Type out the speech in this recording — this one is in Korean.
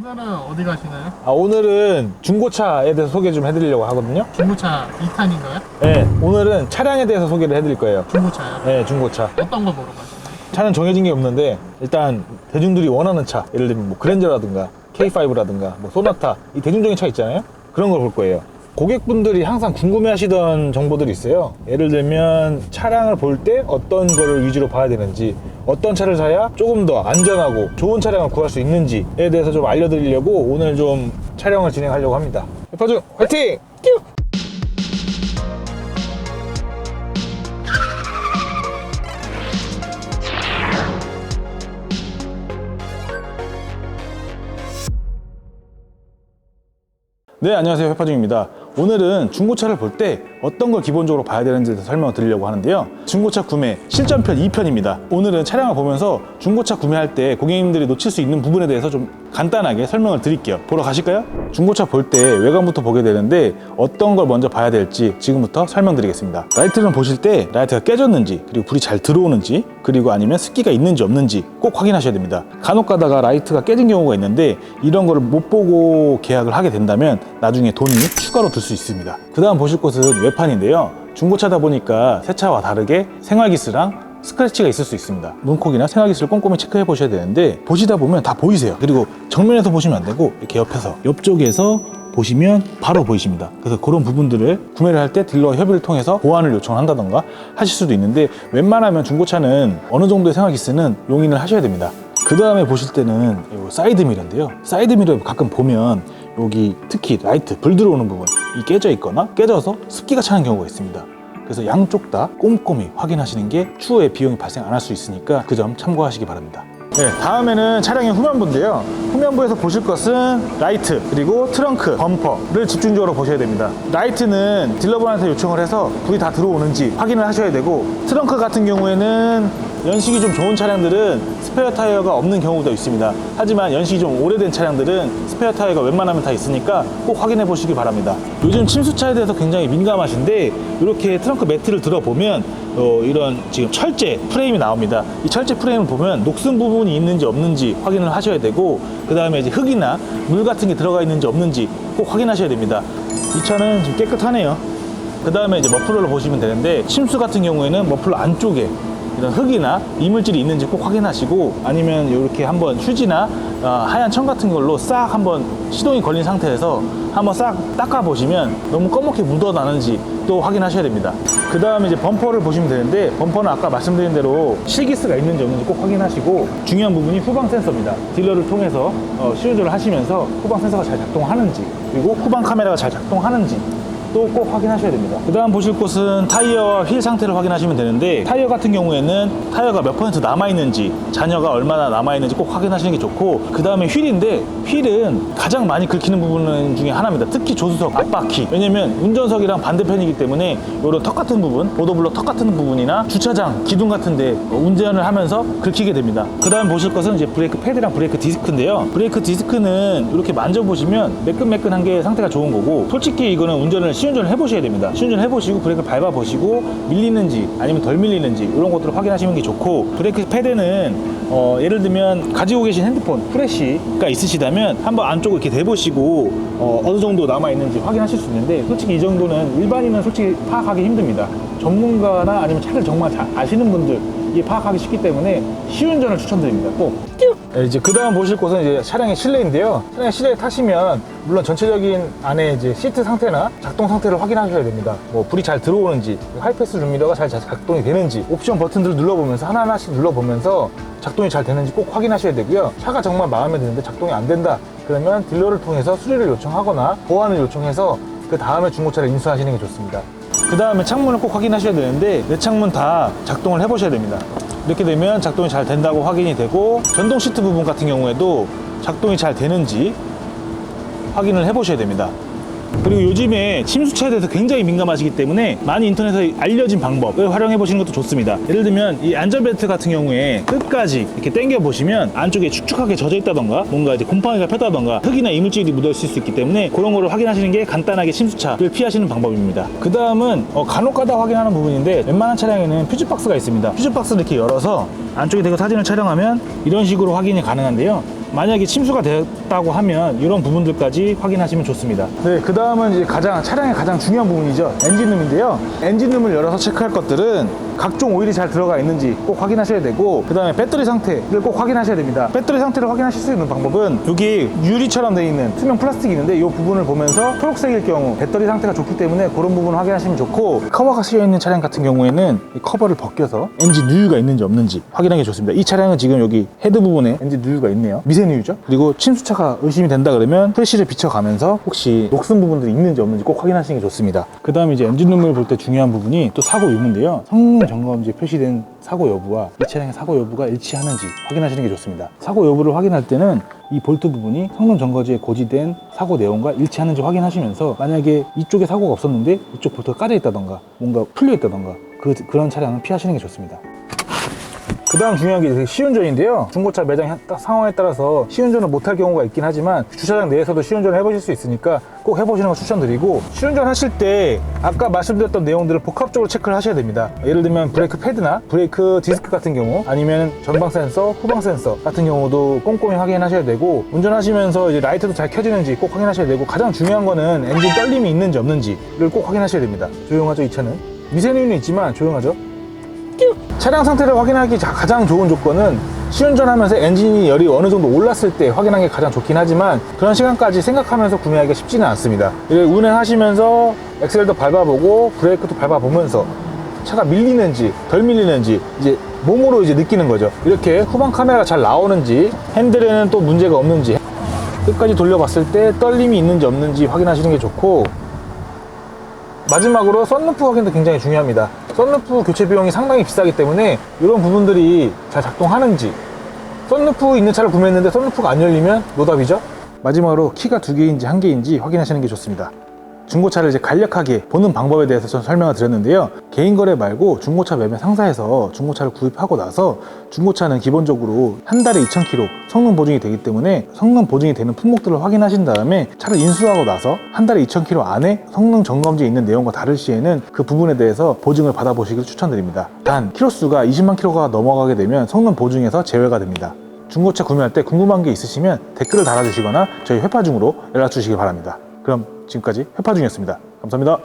오늘은 어디 가시나요? 오늘은 중고차에 대해서 소개 좀 해드리려고 하거든요. 중고차 2탄인가요? 네, 오늘은 차량에 대해서 소개를 해드릴 거예요. 중고차요? 네, 중고차. 어떤 거 보러 가시나요? 차는 정해진 게 없는데 일단 대중들이 원하는 차, 예를 들면 뭐 그랜저라든가 K5라든가 뭐 소나타, 이 대중적인 차 있잖아요. 그런 걸 볼 거예요. 고객분들이 항상 궁금해하시던 정보들이 있어요. 예를 들면 차량을 볼 때 어떤 거를 위주로 봐야 되는지, 어떤 차를 사야 조금 더 안전하고 좋은 차량을 구할 수 있는지에 대해서 좀 알려드리려고 오늘 좀 촬영을 진행하려고 합니다. 페퍼중 화이팅! 큐! 네, 안녕하세요. 회파중입니다. 오늘은 중고차를 볼 때 어떤 걸 기본적으로 봐야 되는지에 대해서 설명을 드리려고 하는데요. 중고차 구매 실전편 2편입니다. 오늘은 차량을 보면서 중고차 구매할 때 고객님들이 놓칠 수 있는 부분에 대해서 좀 간단하게 설명을 드릴게요. 보러 가실까요? 중고차 볼 때 외관부터 보게 되는데 어떤 걸 먼저 봐야 될지 지금부터 설명드리겠습니다. 라이트를 보실 때 라이트가 깨졌는지, 그리고 불이 잘 들어오는지, 그리고 아니면 습기가 있는지 없는지 꼭 확인하셔야 됩니다. 간혹 가다가 라이트가 깨진 경우가 있는데 이런 거를 못 보고 계약을 하게 된다면 나중에 돈이 추가로 들 수 있습니다. 그 다음 보실 곳은 외판인데요. 중고차다 보니까 새 차와 다르게 생활기스랑 스크래치가 있을 수 있습니다. 문콕이나 생활기스를 꼼꼼히 체크해 보셔야 되는데 보시다 보면 다 보이세요. 그리고 정면에서 보시면 안 되고 이렇게 옆에서, 옆쪽에서 보시면 바로 보이십니다. 그래서 그런 부분들을 구매를 할 때 딜러 협의를 통해서 보완을 요청한다던가 하실 수도 있는데, 웬만하면 중고차는 어느 정도의 생활기스는 용인을 하셔야 됩니다. 그 다음에 보실 때는 사이드미러인데요. 사이드미러 가끔 보면 여기 특히 라이트, 불 들어오는 부분 이 깨져 있거나 깨져서 습기가 차는 경우가 있습니다. 그래서 양쪽 다 꼼꼼히 확인하시는 게 추후에 비용이 발생 안 할 수 있으니까 그 점 참고하시기 바랍니다. 네, 다음에는 차량의 후면부인데요. 후면부에서 보실 것은 라이트, 그리고 트렁크, 범퍼를 집중적으로 보셔야 됩니다. 라이트는 딜러분한테 요청을 해서 불이 다 들어오는지 확인을 하셔야 되고, 트렁크 같은 경우에는 연식이 좀 좋은 차량들은 스페어 타이어가 없는 경우도 있습니다. 하지만 연식이 좀 오래된 차량들은 스페어 타이어가 웬만하면 다 있으니까 꼭 확인해 보시기 바랍니다. 요즘 침수차에 대해서 굉장히 민감하신데 이렇게 트렁크 매트를 들어보면 이런 지금 철제 프레임이 나옵니다. 이 철제 프레임을 보면 녹슨 부분이 있는지 없는지 확인을 하셔야 되고, 그 다음에 이제 흙이나 물 같은 게 들어가 있는지 없는지 꼭 확인하셔야 됩니다. 이 차는 지금 깨끗하네요. 그 다음에 이제 머플러를 보시면 되는데, 침수 같은 경우에는 머플러 안쪽에 이런 흙이나 이물질이 있는지 꼭 확인하시고, 아니면 이렇게 한번 휴지나 하얀 천 같은 걸로 싹 한번 시동이 걸린 상태에서 한번 싹 닦아 보시면 너무 검게 묻어나는지 또 확인하셔야 됩니다. 그 다음에 이제 범퍼를 보시면 되는데, 범퍼는 아까 말씀드린 대로 실기스가 있는지 없는지 꼭 확인하시고, 중요한 부분이 후방 센서입니다. 딜러를 통해서 시운전을 하시면서 후방 센서가 잘 작동하는지, 그리고 후방 카메라가 잘 작동하는지 또 꼭 확인하셔야 됩니다. 그 다음 보실 곳은 타이어와 휠 상태를 확인하시면 되는데, 타이어 같은 경우에는 타이어가 몇 퍼센트 남아있는지, 잔여가 얼마나 남아있는지 꼭 확인하시는 게 좋고, 그 다음에 휠인데, 휠은 가장 많이 긁히는 부분 중에 하나입니다. 특히 조수석 앞바퀴. 왜냐면 운전석이랑 반대편이기 때문에 이런 턱 같은 부분, 보도블럭 턱 같은 부분이나 주차장 기둥 같은데 운전을 하면서 긁히게 됩니다. 그 다음 보실 것은 이제 브레이크 패드랑 브레이크 디스크인데요. 브레이크 디스크는 이렇게 만져보시면 매끈매끈한 게 상태가 좋은 거고, 솔직히 이거는 시운전을 해보셔야 됩니다. 시운전 해보시고 브레이크를 밟아보시고 밀리는지 아니면 덜 밀리는지 이런 것들을 확인하시는 게 좋고, 브레이크 패드는 예를 들면 가지고 계신 핸드폰 프레쉬가 있으시다면 한번 안쪽을 이렇게 대보시고 어느 정도 남아있는지 확인하실 수 있는데, 솔직히 이 정도는 일반인은 솔직히 파악하기 힘듭니다. 전문가나 아니면 차를 정말 잘 아시는 분들 이 파악하기 쉽기 때문에 시운전을 추천드립니다. 꼭. 네, 이제 그 다음 보실 곳은 이제 차량의 실내인데요. 차량의 실내에 타시면 물론 전체적인 안에 이제 시트 상태나 작동 상태를 확인하셔야 됩니다. 뭐 불이 잘 들어오는지, 하이패스 룸미러가 잘 작동이 되는지, 옵션 버튼들을 눌러보면서 하나하나씩 눌러보면서 작동이 잘 되는지 꼭 확인하셔야 되고요. 차가 정말 마음에 드는데 작동이 안 된다 그러면 딜러를 통해서 수리를 요청하거나 보완을 요청해서 그 다음에 중고차를 인수하시는 게 좋습니다. 그 다음에 창문을 꼭 확인하셔야 되는데, 내창문 다 작동을 해보셔야 됩니다. 이렇게 되면 작동이 잘 된다고 확인이 되고, 전동 시트 부분 같은 경우에도 작동이 잘 되는지 확인을 해보셔야 됩니다. 그리고 요즘에 침수차에 대해서 굉장히 민감하시기 때문에 많이 인터넷에 알려진 방법을 활용해 보시는 것도 좋습니다. 예를 들면 이 안전벨트 같은 경우에 끝까지 이렇게 당겨 보시면 안쪽에 축축하게 젖어 있다던가 뭔가 이제 곰팡이가 폈다던가 흙이나 이물질이 묻어 있을 수 있기 때문에 그런 거를 확인하시는 게 간단하게 침수차를 피하시는 방법입니다. 그 다음은 간혹 가다 확인하는 부분인데, 웬만한 차량에는 퓨즈박스가 있습니다. 퓨즈박스를 이렇게 열어서 안쪽에 대고 사진을 촬영하면 이런 식으로 확인이 가능한데요. 만약에 침수가 됐다고 하면 이런 부분들까지 확인하시면 좋습니다. 네, 그 다음은 이제 차량의 가장 중요한 부분이죠. 엔진룸인데요. 엔진룸을 열어서 체크할 것들은 각종 오일이 잘 들어가 있는지 꼭 확인하셔야 되고, 그 다음에 배터리 상태를 꼭 확인하셔야 됩니다. 배터리 상태를 확인하실 수 있는 방법은 여기 유리처럼 되어 있는 투명 플라스틱이 있는데 이 부분을 보면서 초록색일 경우 배터리 상태가 좋기 때문에 그런 부분을 확인하시면 좋고, 커버가 씌여 있는 차량 같은 경우에는 이 커버를 벗겨서 엔진 누유가 있는지 없는지 확인하는 게 좋습니다. 이 차량은 지금 여기 헤드 부분에 엔진 누유가 있네요. 미세누유죠. 그리고 침수차가 의심이 된다 그러면 프레시를 비춰가면서 혹시 녹슨 부분들이 있는지 없는지 꼭 확인하시는 게 좋습니다. 그 다음에 이제 엔진룸을 볼 때 중요한 부분이 또 사고 유무인데요. 성능 점검지에 표시된 사고 여부와 이 차량의 사고 여부가 일치하는지 확인하시는 게 좋습니다. 사고 여부를 확인할 때는 이 볼트 부분이 성능 점검지에 고지된 사고 내용과 일치하는지 확인하시면서, 만약에 이쪽에 사고가 없었는데 이쪽 볼트가 까져 있다던가 뭔가 풀려 있다던가 그런 차량은 피하시는 게 좋습니다. 그 다음 중요한 게 시운전인데요. 중고차 매장 상황에 따라서 시운전을 못할 경우가 있긴 하지만 주차장 내에서도 시운전을 해보실 수 있으니까 꼭 해보시는 거 추천드리고, 시운전 하실 때 아까 말씀드렸던 내용들을 복합적으로 체크를 하셔야 됩니다. 예를 들면 브레이크 패드나 브레이크 디스크 같은 경우, 아니면 전방 센서, 후방 센서 같은 경우도 꼼꼼히 확인하셔야 되고, 운전하시면서 이제 라이트도 잘 켜지는지 꼭 확인하셔야 되고, 가장 중요한 거는 엔진 떨림이 있는지 없는지를 꼭 확인하셔야 됩니다. 조용하죠, 이 차는? 미세누유는 있지만 조용하죠. 차량 상태를 확인하기 가장 좋은 조건은 시운전하면서 엔진이 열이 어느 정도 올랐을 때 확인하는 게 가장 좋긴 하지만, 그런 시간까지 생각하면서 구매하기가 쉽지는 않습니다. 운행하시면서 엑셀도 밟아보고 브레이크도 밟아보면서 차가 밀리는지 덜 밀리는지 이제 몸으로 이제 느끼는 거죠. 이렇게 후방 카메라가 잘 나오는지, 핸들에는 또 문제가 없는지 끝까지 돌려봤을 때 떨림이 있는지 없는지 확인하시는 게 좋고, 마지막으로 썬루프 확인도 굉장히 중요합니다. 썬루프 교체 비용이 상당히 비싸기 때문에 이런 부분들이 잘 작동하는지, 썬루프 있는 차를 구매했는데 썬루프가 안 열리면 노답이죠. 마지막으로 키가 2개인지 1개인지 확인하시는 게 좋습니다. 중고차를 이제 간략하게 보는 방법에 대해서 저는 설명을 드렸는데요. 개인 거래 말고 중고차 매매 상사에서 중고차를 구입하고 나서, 중고차는 기본적으로 한 달에 2,000km 성능 보증이 되기 때문에 성능 보증이 되는 품목들을 확인하신 다음에 차를 인수하고 나서 한 달에 2,000km 안에 성능 점검지에 있는 내용과 다를 시에는 그 부분에 대해서 보증을 받아보시길 추천드립니다. 단 키로수가 20만 킬로가 넘어가게 되면 성능 보증에서 제외가 됩니다. 중고차 구매할 때 궁금한 게 있으시면 댓글을 달아주시거나 저희 회파중으로 연락 주시기 바랍니다. 그럼 지금까지 회파중이었습니다. 감사합니다.